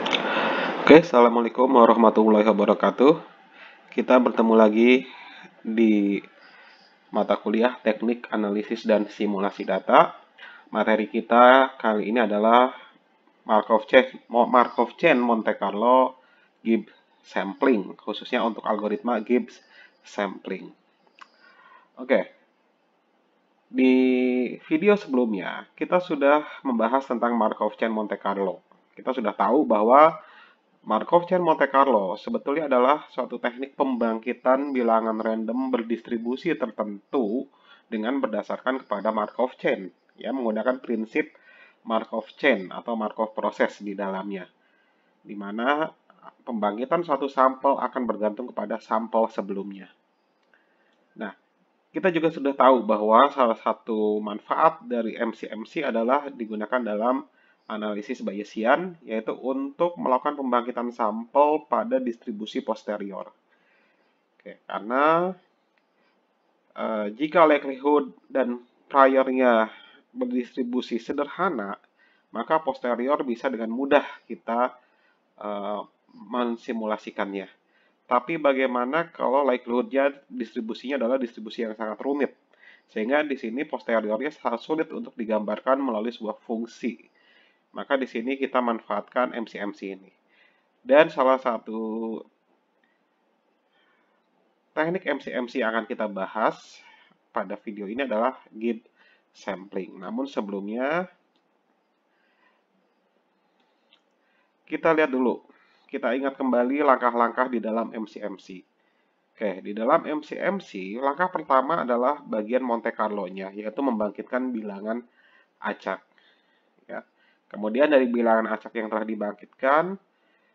Oke, Assalamualaikum warahmatullahi wabarakatuh. Kita bertemu lagi di mata kuliah Teknik Analisis dan Simulasi Data. Materi kita kali ini adalah Markov Chain Monte Carlo Gibbs Sampling, khususnya untuk algoritma Gibbs Sampling. Oke, di video sebelumnya kita sudah membahas tentang Markov Chain Monte Carlo. Kita sudah tahu bahwa Markov Chain Monte Carlo sebetulnya adalah suatu teknik pembangkitan bilangan random berdistribusi tertentu dengan berdasarkan kepada Markov Chain, ya, menggunakan prinsip Markov Chain atau Markov Process di dalamnya, di mana pembangkitan suatu sampel akan bergantung kepada sampel sebelumnya. Nah, kita juga sudah tahu bahwa salah satu manfaat dari MCMC adalah digunakan dalam analisis Bayesian, yaitu untuk melakukan pembangkitan sampel pada distribusi posterior. Oke, karena jika likelihood dan priornya berdistribusi sederhana, maka posterior bisa dengan mudah kita mensimulasikannya. Tapi bagaimana kalau likelihoodnya distribusinya adalah distribusi yang sangat rumit? Sehingga di sini posteriornya sangat sulit untuk digambarkan melalui sebuah fungsi. Maka di sini kita manfaatkan MCMC ini. Dan salah satu teknik MCMC yang akan kita bahas pada video ini adalah Gibbs Sampling. Namun sebelumnya, kita lihat dulu. Kita ingat kembali langkah-langkah di dalam MCMC. Oke, di dalam MCMC, langkah pertama adalah bagian Monte Carlo-nya, yaitu membangkitkan bilangan acak. Ya. Kemudian dari bilangan acak yang telah dibangkitkan,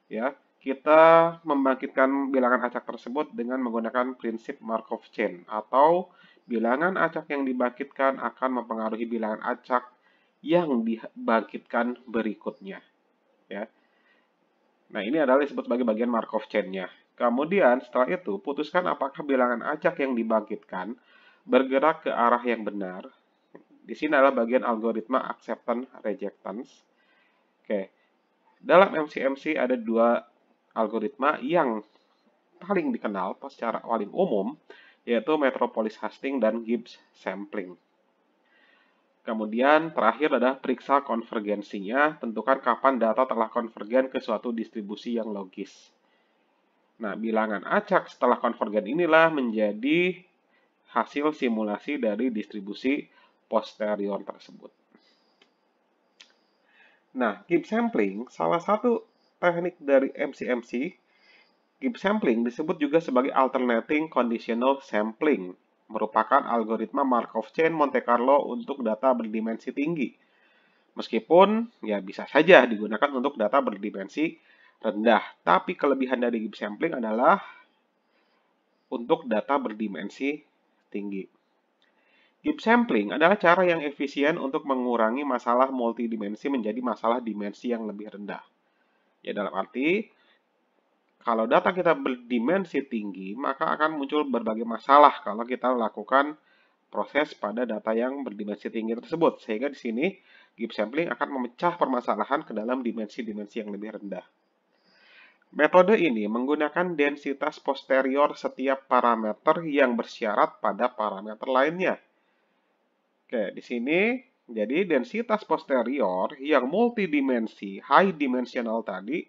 ya, kita membangkitkan bilangan acak tersebut dengan menggunakan prinsip Markov Chain, atau bilangan acak yang dibangkitkan akan mempengaruhi bilangan acak yang dibangkitkan berikutnya. Ya. Nah, ini adalah disebut sebagai bagian Markov Chain-nya. Kemudian, setelah itu, putuskan apakah bilangan acak yang dibangkitkan bergerak ke arah yang benar. Di sini adalah bagian algoritma acceptance rejektance. Oke. Dalam MCMC ada dua algoritma yang paling dikenal secara paling umum, yaitu Metropolis Hastings dan Gibbs Sampling. Kemudian terakhir adalah periksa konvergensinya, tentukan kapan data telah konvergen ke suatu distribusi yang logis. Nah, bilangan acak setelah konvergen inilah menjadi hasil simulasi dari distribusi posterior tersebut. Nah, Gibbs Sampling, salah satu teknik dari MCMC, Gibbs Sampling disebut juga sebagai Alternating Conditional Sampling, merupakan algoritma Markov Chain Monte Carlo untuk data berdimensi tinggi. Meskipun, ya bisa saja digunakan untuk data berdimensi rendah, tapi kelebihan dari Gibbs Sampling adalah untuk data berdimensi tinggi. Gibbs Sampling adalah cara yang efisien untuk mengurangi masalah multidimensi menjadi masalah dimensi yang lebih rendah. Ya, dalam arti, kalau data kita berdimensi tinggi, maka akan muncul berbagai masalah kalau kita lakukan proses pada data yang berdimensi tinggi tersebut. Sehingga di sini, Gibbs Sampling akan memecah permasalahan ke dalam dimensi-dimensi yang lebih rendah. Metode ini menggunakan densitas posterior setiap parameter yang bersyarat pada parameter lainnya. Oke, di sini jadi densitas posterior yang multidimensi, high dimensional tadi,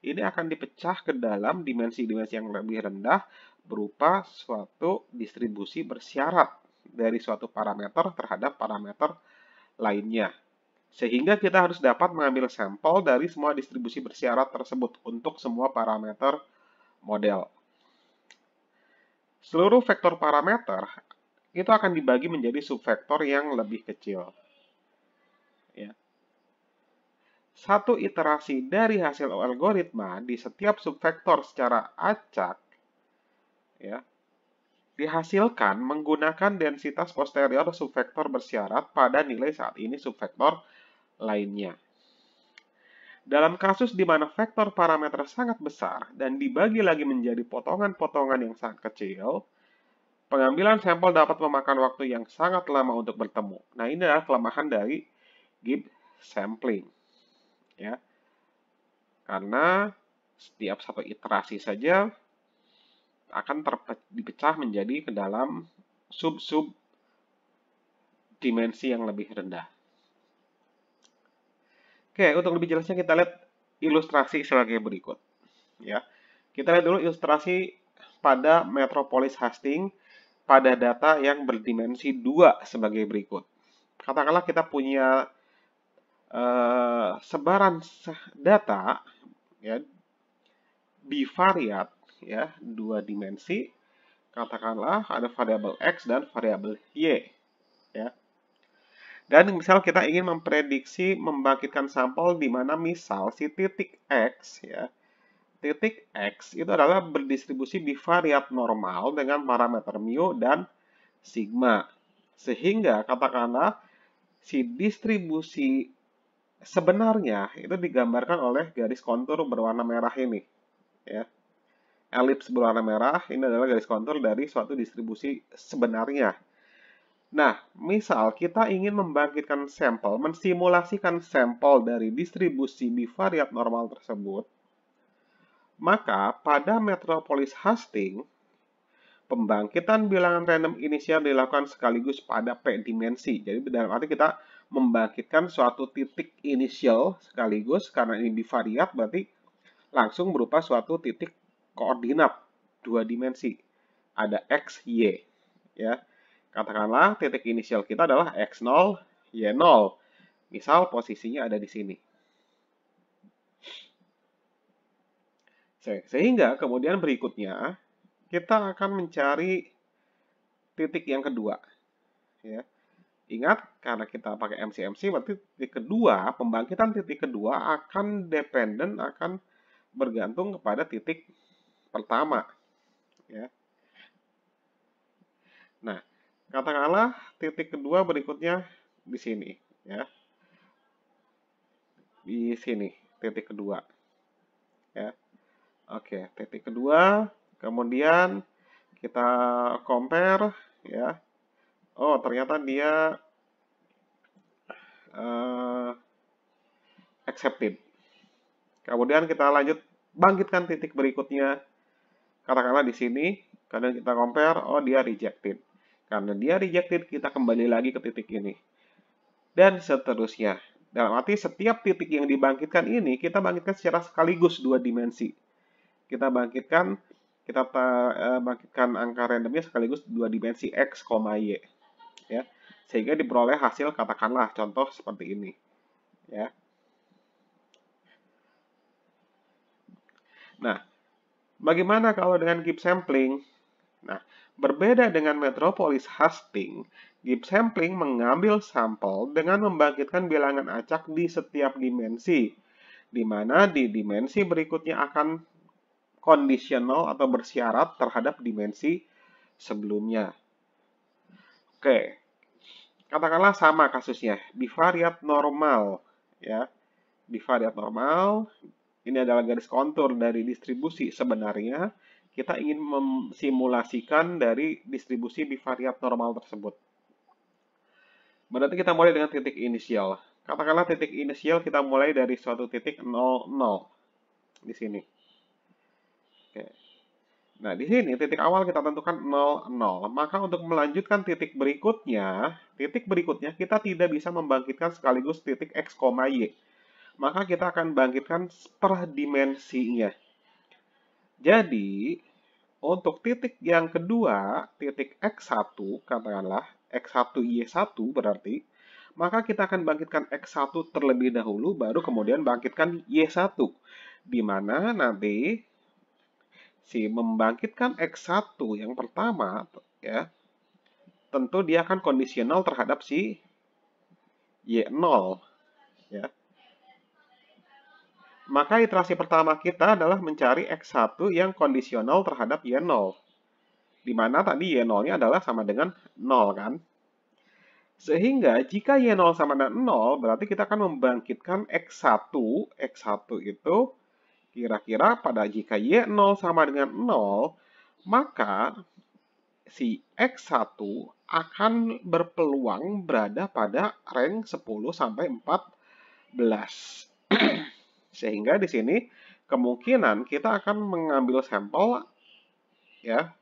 ini akan dipecah ke dalam dimensi-dimensi yang lebih rendah berupa suatu distribusi bersyarat dari suatu parameter terhadap parameter lainnya. Sehingga kita harus dapat mengambil sampel dari semua distribusi bersyarat tersebut untuk semua parameter model. Seluruh vektor parameter itu akan dibagi menjadi subvektor yang lebih kecil. Ya. Satu iterasi dari hasil algoritma di setiap subvektor secara acak, ya, dihasilkan menggunakan densitas posterior subvektor bersyarat pada nilai saat ini subvektor lainnya. Dalam kasus di mana vektor parameter sangat besar dan dibagi lagi menjadi potongan-potongan yang sangat kecil, pengambilan sampel dapat memakan waktu yang sangat lama untuk bertemu. Nah, ini adalah kelemahan dari Gibbs Sampling. Ya. Karena setiap satu iterasi saja akan dipecah menjadi ke dalam sub-sub dimensi yang lebih rendah. Oke, untuk lebih jelasnya kita lihat ilustrasi sebagai berikut. Ya, kita lihat dulu ilustrasi pada metropolis Hastings pada data yang berdimensi 2 sebagai berikut. Katakanlah kita punya sebaran data ya bivariat ya, 2 dimensi. Katakanlah ada variabel X dan variabel Y ya. Dan misal kita ingin memprediksi membangkitkan sampel di mana misal si titik X ya. Titik X itu adalah berdistribusi bivariat normal dengan parameter mu dan sigma. Sehingga katakanlah si distribusi sebenarnya itu digambarkan oleh garis kontur berwarna merah ini ya. Elips berwarna merah ini adalah garis kontur dari suatu distribusi sebenarnya. Nah, misal kita ingin membangkitkan sampel, mensimulasikan sampel dari distribusi bivariat normal tersebut, maka pada metropolis Hastings, pembangkitan bilangan random inisial dilakukan sekaligus pada P dimensi. Jadi dalam arti kita membangkitkan suatu titik inisial sekaligus, karena ini bivariat berarti langsung berupa suatu titik koordinat 2 dimensi. Ada X, Y. Ya. Katakanlah titik inisial kita adalah X0, Y0. Misal posisinya ada di sini. Sehingga kemudian berikutnya kita akan mencari titik yang kedua. Ya. Ingat, karena kita pakai MCMC, berarti titik kedua, pembangkitan titik kedua akan dependen, akan bergantung kepada titik pertama. Ya. Nah, katakanlah titik kedua berikutnya di sini, ya. Di sini titik kedua. Ya. Oke, titik kedua, kemudian kita compare ya. Oh, ternyata dia accepted. Kemudian kita lanjut bangkitkan titik berikutnya. Katakanlah di sini, kadang kita compare, oh dia rejected. Karena dia rejected, kita kembali lagi ke titik ini. Dan seterusnya. Dalam arti setiap titik yang dibangkitkan ini, kita bangkitkan secara sekaligus 2 dimensi. Kita bangkitkan angka randomnya sekaligus 2 dimensi X, Y. Ya. Sehingga diperoleh hasil, katakanlah, contoh seperti ini. Ya. Nah, bagaimana kalau dengan Gibbs sampling? Nah, berbeda dengan metropolis Hastings, Gibbs sampling mengambil sampel dengan membangkitkan bilangan acak di setiap dimensi, di mana di dimensi berikutnya akan kondisional atau bersyarat terhadap dimensi sebelumnya. Oke, katakanlah sama kasusnya, bivariat normal, ya, bivariat normal. Ini adalah garis kontur dari distribusi sebenarnya. Kita ingin memsimulasikan dari distribusi bivariat normal tersebut. Berarti kita mulai dengan titik inisial. Katakanlah titik inisial kita mulai dari suatu titik 0, 0. Di sini. Oke. Nah, di sini titik awal kita tentukan 0, 0. Maka untuk melanjutkan titik berikutnya kita tidak bisa membangkitkan sekaligus titik X, Y. Maka kita akan bangkitkan per dimensinya. Jadi, untuk titik yang kedua, titik X1, katakanlah X1, Y1 berarti, maka kita akan bangkitkan X1 terlebih dahulu, baru kemudian bangkitkan Y1. Di mana nanti si membangkitkan X1 yang pertama, ya, tentu dia akan kondisional terhadap si Y0. Ya. Maka iterasi pertama kita adalah mencari X1 yang kondisional terhadap Y0. Di mana tadi Y0-nya adalah sama dengan 0, kan? Sehingga jika Y0 sama dengan 0, berarti kita akan membangkitkan X1. X1 itu kira-kira pada jika Y0 sama dengan 0, maka si X1 akan berpeluang berada pada rank 10 sampai 14. Sehingga di sini kemungkinan kita akan mengambil sampel ya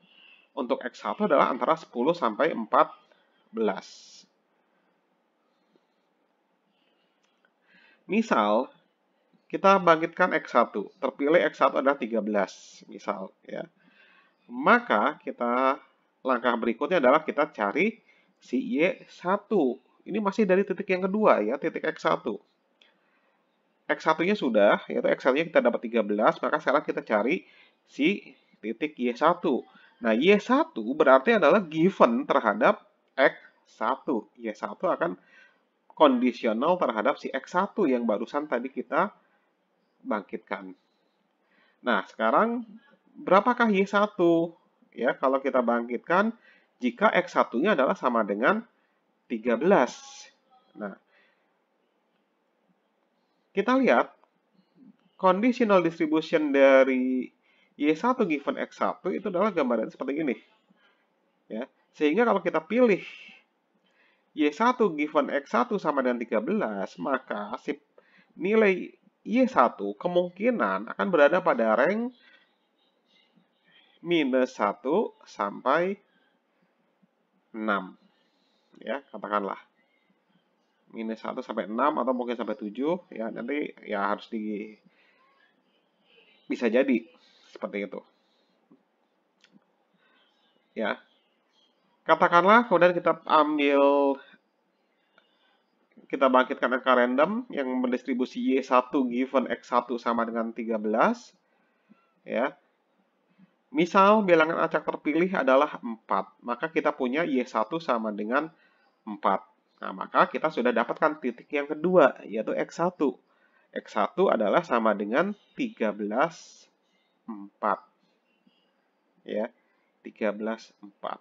untuk X1 adalah antara 10 sampai 14. Misal kita bangkitkan X1, terpilih X1 adalah 13, misal ya. Maka langkah berikutnya adalah kita cari si Y1. Ini masih dari titik yang kedua ya, titik X1. X1-nya sudah, yaitu X1-nya kita dapat 13, maka sekarang kita cari si titik Y1. Nah, Y1 berarti adalah given terhadap X1. Y1 akan kondisional terhadap si X1 yang barusan tadi kita bangkitkan. Nah, sekarang berapakah Y1? Ya, kalau kita bangkitkan, jika X1-nya adalah sama dengan 13. Nah, kita lihat conditional distribution dari Y1 given X1 itu adalah gambaran seperti ini. Ya, sehingga kalau kita pilih Y1 given X1 sama dengan 13, maka si nilai Y1 kemungkinan akan berada pada rank minus 1 sampai 6. Ya, katakanlah. Minus 1 sampai 6 atau mungkin sampai 7. Ya, nanti ya harus bisa jadi seperti itu. Ya. Katakanlah kemudian kita bangkitkan angka random yang mendistribusi Y1 given X1 sama dengan 13. Ya. Misal bilangan acak terpilih adalah 4, maka kita punya Y1 sama dengan 4. Nah, maka kita sudah dapatkan titik yang kedua, yaitu X1. X1 adalah sama dengan 13, 4. Ya, 13, 4.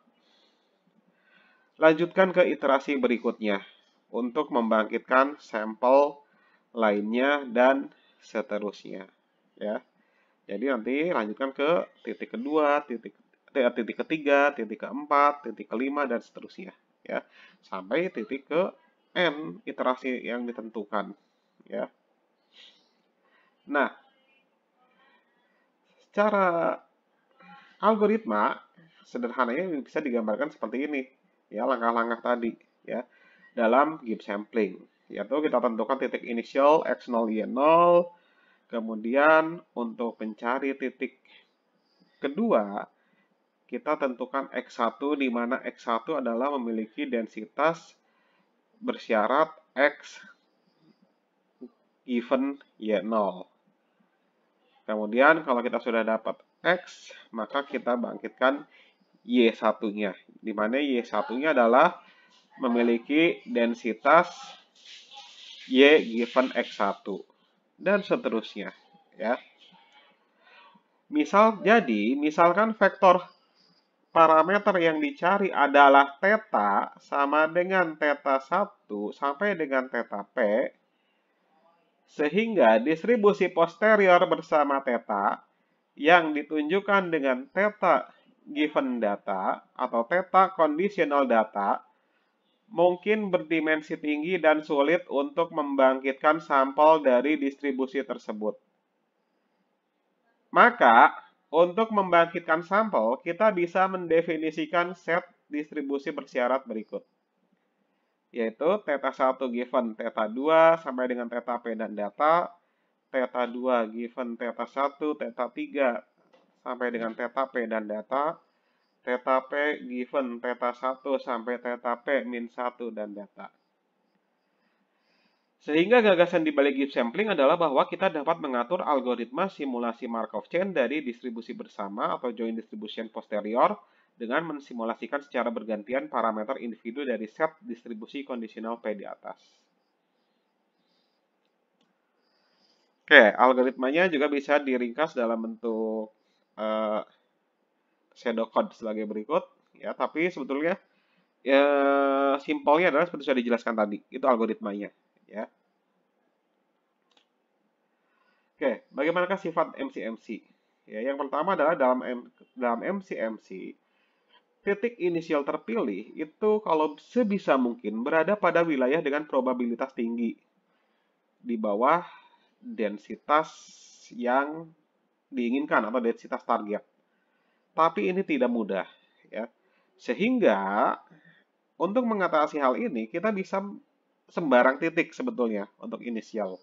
Lanjutkan ke iterasi berikutnya untuk membangkitkan sampel lainnya dan seterusnya. Ya. Jadi nanti lanjutkan ke titik kedua, titik ketiga, titik keempat, titik kelima, dan seterusnya. Ya, sampai titik ke N iterasi yang ditentukan. Ya. Nah, secara algoritma sederhananya bisa digambarkan seperti ini. Ya, langkah-langkah tadi. Ya, dalam give sampling. Yaitu kita tentukan titik inisial X0, Y0, kemudian untuk mencari titik kedua, kita tentukan X1 di mana X1 adalah memiliki densitas bersyarat X given Y0. Kemudian kalau kita sudah dapat X, maka kita bangkitkan Y1-nya. Di mana Y1-nya adalah memiliki densitas Y given X1. Dan seterusnya. Ya. Misalkan vektor parameter yang dicari adalah theta sama dengan theta 1 sampai dengan theta P, sehingga distribusi posterior bersama theta yang ditunjukkan dengan theta given data atau theta conditional data mungkin berdimensi tinggi dan sulit untuk membangkitkan sampel dari distribusi tersebut. Maka, untuk membangkitkan sampel, kita bisa mendefinisikan set distribusi bersyarat berikut. Yaitu theta 1 given theta 2 sampai dengan theta P dan data, theta 2 given theta 1, theta 3 sampai dengan theta P dan data, theta P given theta 1 sampai theta P min 1 dan data. Sehingga gagasan di balik give sampling adalah bahwa kita dapat mengatur algoritma simulasi Markov chain dari distribusi bersama atau joint distribution posterior dengan mensimulasikan secara bergantian parameter individu dari set distribusi kondisional P di atas. Oke, algoritmanya juga bisa diringkas dalam bentuk pseudocode sebagai berikut, ya. Tapi sebetulnya simpelnya adalah seperti sudah dijelaskan tadi, itu algoritmanya, ya. Oke, bagaimanakah sifat MCMC? Ya, yang pertama adalah dalam MCMC, titik inisial terpilih itu kalau sebisa mungkin berada pada wilayah dengan probabilitas tinggi di bawah densitas yang diinginkan atau densitas target. Tapi ini tidak mudah, ya. Sehingga untuk mengatasi hal ini kita bisa sembarang titik sebetulnya untuk inisial.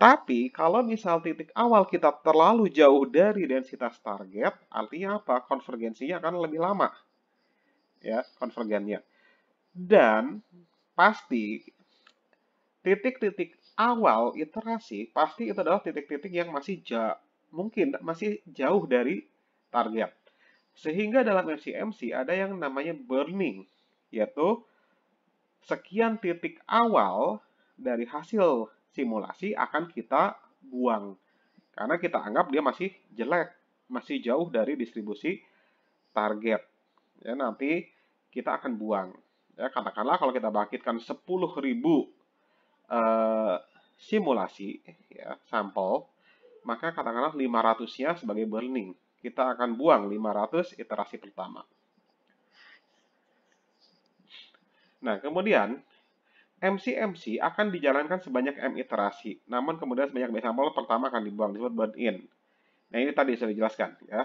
Tapi kalau misal titik awal kita terlalu jauh dari densitas target, artinya apa? Konvergensinya akan lebih lama, ya, konvergennya. Dan pasti titik-titik awal iterasi pasti itu adalah titik-titik yang mungkin masih jauh dari target. Sehingga dalam MCMC ada yang namanya burning, yaitu sekian titik awal dari hasil simulasi akan kita buang. Karena kita anggap dia masih jelek, masih jauh dari distribusi target. Ya, nanti kita akan buang. Ya, katakanlah kalau kita bangkitkan 10.000 simulasi, ya, sampel, maka katakanlah 500-nya sebagai burning. Kita akan buang 500 iterasi pertama. Nah, kemudian MCMC akan dijalankan sebanyak M iterasi, namun kemudian sebanyak B sampel pertama akan dibuang, disebut burn in. Nah, ini tadi sudah dijelaskan, ya.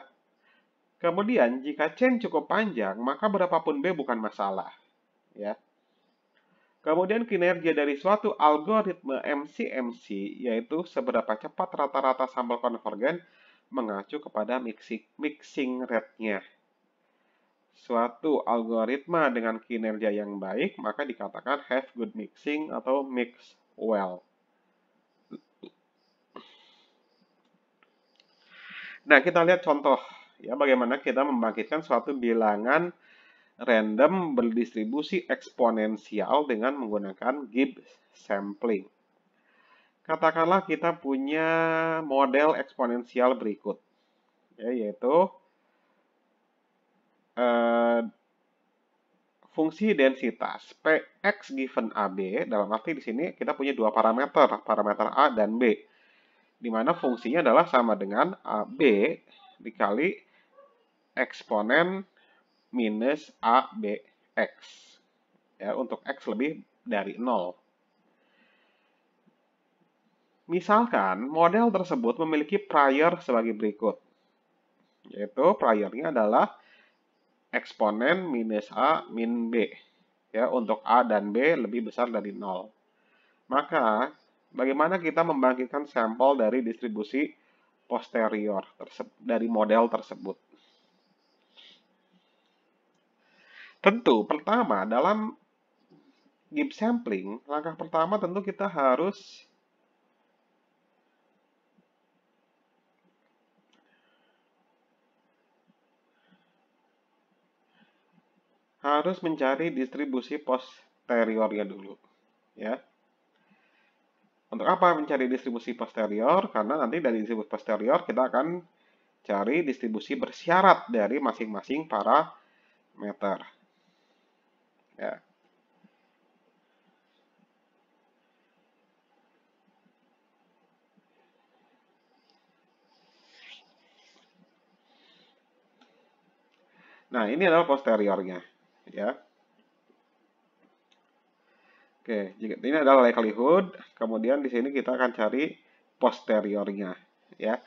Kemudian, jika chain cukup panjang, maka berapapun B bukan masalah, ya. Kemudian kinerja dari suatu algoritma MCMC, yaitu seberapa cepat rata-rata sampel konvergen, mengacu kepada mixing rate-nya. Suatu algoritma dengan kinerja yang baik, maka dikatakan have good mixing atau mix well. Nah, kita lihat contoh, ya, bagaimana kita membangkitkan suatu bilangan random berdistribusi eksponensial dengan menggunakan Gibbs sampling. Katakanlah kita punya model eksponensial berikut, ya, yaitu fungsi densitas Px given AB, dalam arti di sini kita punya dua parameter, parameter A dan B, di mana fungsinya adalah sama dengan AB dikali eksponen minus ABX, ya, untuk X lebih dari 0. Misalkan model tersebut memiliki prior sebagai berikut, yaitu priornya adalah eksponen minus A min B, ya, untuk A dan B lebih besar dari 0. Maka, bagaimana kita membangkitkan sampel dari distribusi posterior dari model tersebut? Tentu, pertama, dalam Gibbs sampling, langkah pertama tentu kita harus mencari distribusi posteriornya dulu, ya. Untuk apa mencari distribusi posterior? Karena nanti dari distribusi posterior kita akan cari distribusi bersyarat dari masing-masing parameter. Ya. Nah, ini adalah posteriornya, ya. Oke, ini adalah likelihood. Kemudian di sini kita akan cari posteriornya, ya.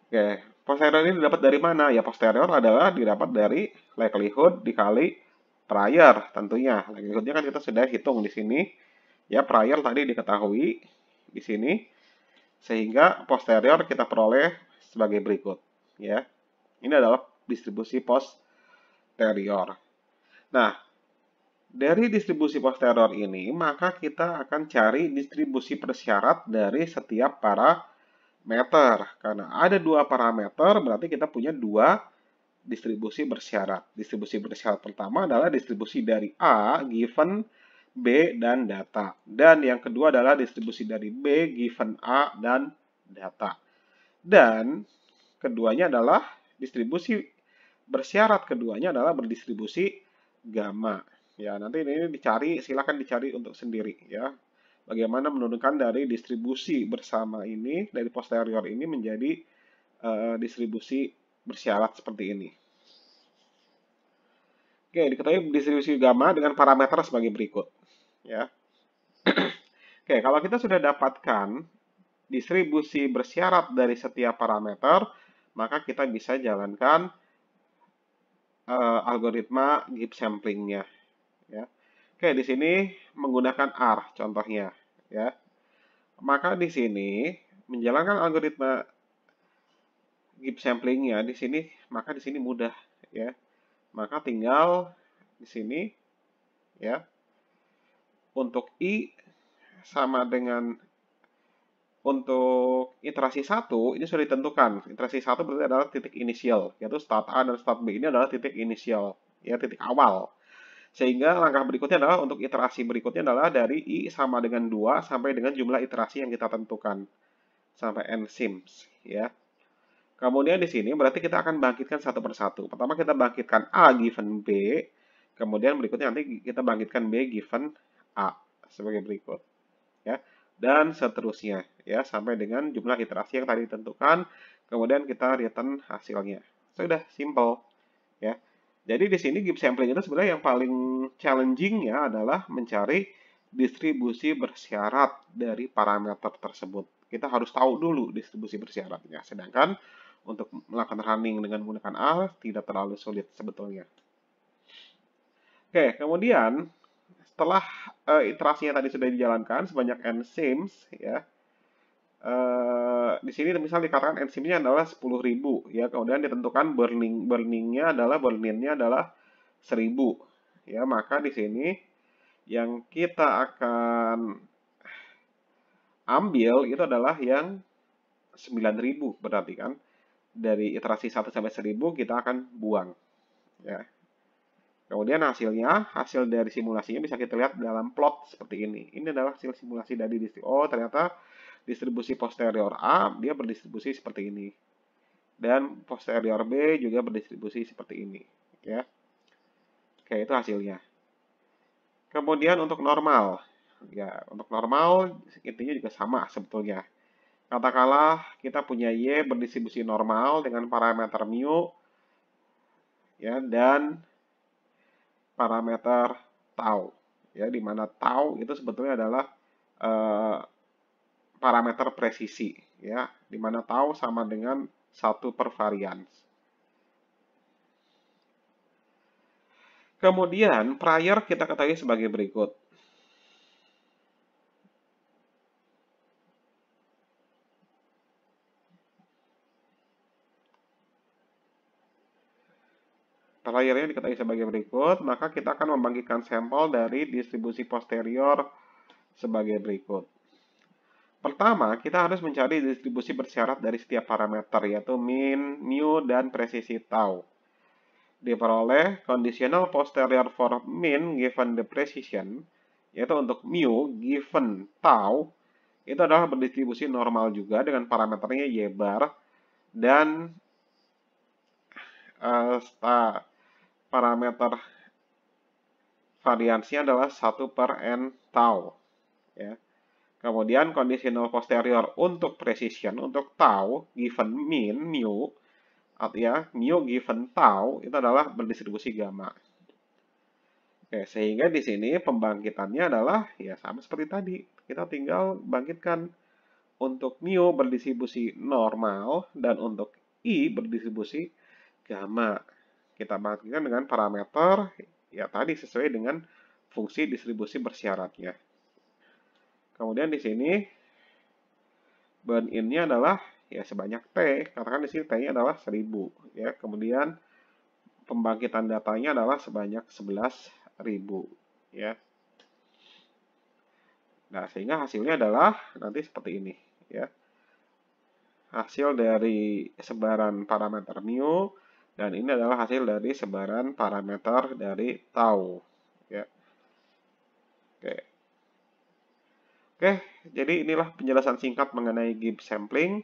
Oke, posterior ini didapat dari mana? Ya, posterior adalah didapat dari likelihood dikali prior tentunya. Likelihoodnya kan kita sudah hitung di sini. Ya, prior tadi diketahui di sini. Sehingga posterior kita peroleh sebagai berikut, ya. Ini adalah distribusi posterior. Nah, dari distribusi posterior ini, maka kita akan cari distribusi persyarat dari setiap parameter. Karena ada dua parameter, berarti kita punya dua distribusi bersyarat. Distribusi bersyarat pertama adalah distribusi dari A given B dan data. Dan yang kedua adalah distribusi dari B given A dan data. Dan keduanya adalah distribusi bersyarat keduanya adalah berdistribusi gamma. Ya, nanti ini dicari, silakan dicari untuk sendiri, ya. Bagaimana menurunkan dari distribusi bersama ini, dari posterior ini menjadi distribusi bersyarat seperti ini. Oke, diketahui distribusi gamma dengan parameter sebagai berikut, ya. Oke, kalau kita sudah dapatkan distribusi bersyarat dari setiap parameter, maka kita bisa jalankan algoritma Gibbs sampling-nya. Ya. Oke, di sini menggunakan R contohnya. Ya. Maka di sini menjalankan algoritma Gibbs sampling-nya di sini, maka di sini mudah. Ya. Maka tinggal di sini, ya, untuk I sama dengan untuk iterasi 1 ini sudah ditentukan. Iterasi 1 berarti adalah titik inisial, yaitu start A dan start B ini adalah titik inisial, ya, titik awal. Sehingga langkah berikutnya adalah untuk iterasi berikutnya adalah dari I sama dengan 2 sampai dengan jumlah iterasi yang kita tentukan sampai n sims, ya. Kemudian di sini berarti kita akan bangkitkan satu persatu. Pertama kita bangkitkan A given B, kemudian berikutnya nanti kita bangkitkan B given A sebagai berikut, ya, dan seterusnya, ya, sampai dengan jumlah iterasi yang tadi ditentukan, kemudian kita return hasilnya. Sudah simple, ya. Jadi di sini Gibbs sampling itu sebenarnya yang paling challenging-nya adalah mencari distribusi bersyarat dari parameter tersebut. Kita harus tahu dulu distribusi bersyaratnya. Sedangkan untuk melakukan running dengan menggunakan R tidak terlalu sulit sebetulnya. Oke, kemudian setelah iterasinya tadi sudah dijalankan sebanyak n sims, ya, di sini misal dikatakan n sims-nya adalah 10.000, ya, kemudian ditentukan burning-nya adalah 1.000, ya, maka di sini yang kita akan ambil itu adalah yang 9.000 berarti kan dari iterasi 1 sampai 1.000 kita akan buang, ya. Kemudian hasil dari simulasinya bisa kita lihat dalam plot seperti ini. Ini adalah hasil simulasi dari ternyata distribusi posterior A dia berdistribusi seperti ini. Dan posterior B juga berdistribusi seperti ini, ya. Oke, itu hasilnya. Kemudian untuk normal, ya, untuk normal intinya juga sama sebetulnya. Katakanlah kita punya Y berdistribusi normal dengan parameter mu, ya, dan parameter tau, ya, di mana tau itu sebetulnya adalah parameter presisi, ya, di mana tau sama dengan 1 per varians. Kemudian prior kita ketahui sebagai berikut. Priornya diketahui sebagai berikut, maka kita akan membangkitkan sampel dari distribusi posterior sebagai berikut. Pertama, kita harus mencari distribusi bersyarat dari setiap parameter, yaitu min, mu, dan presisi tau. Diperoleh conditional posterior for min given the precision, yaitu untuk mu given tau, itu adalah berdistribusi normal juga dengan parameternya y bar, dan parameter variansnya adalah 1 per n tau, ya. Kemudian conditional posterior untuk precision, untuk tau given min, mu, ya, mu given tau itu adalah berdistribusi gamma. Oke, sehingga di sini pembangkitannya adalah ya sama seperti tadi. Kita tinggal bangkitkan untuk mu berdistribusi normal dan untuk I berdistribusi gamma. Kita bangkitkan dengan parameter ya tadi sesuai dengan fungsi distribusi bersyaratnya. Kemudian di sini burn in-nya adalah ya sebanyak T, katakan di sini T-nya adalah 1000, ya. Kemudian pembangkitan datanya adalah sebanyak 11.000, ya. Nah, sehingga hasilnya adalah nanti seperti ini, ya. Hasil dari sebaran parameter mu, dan ini adalah hasil dari sebaran parameter dari tau, ya. Oke, jadi inilah penjelasan singkat mengenai Gibbs sampling.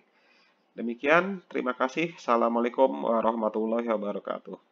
Demikian, terima kasih. Assalamualaikum warahmatullahi wabarakatuh.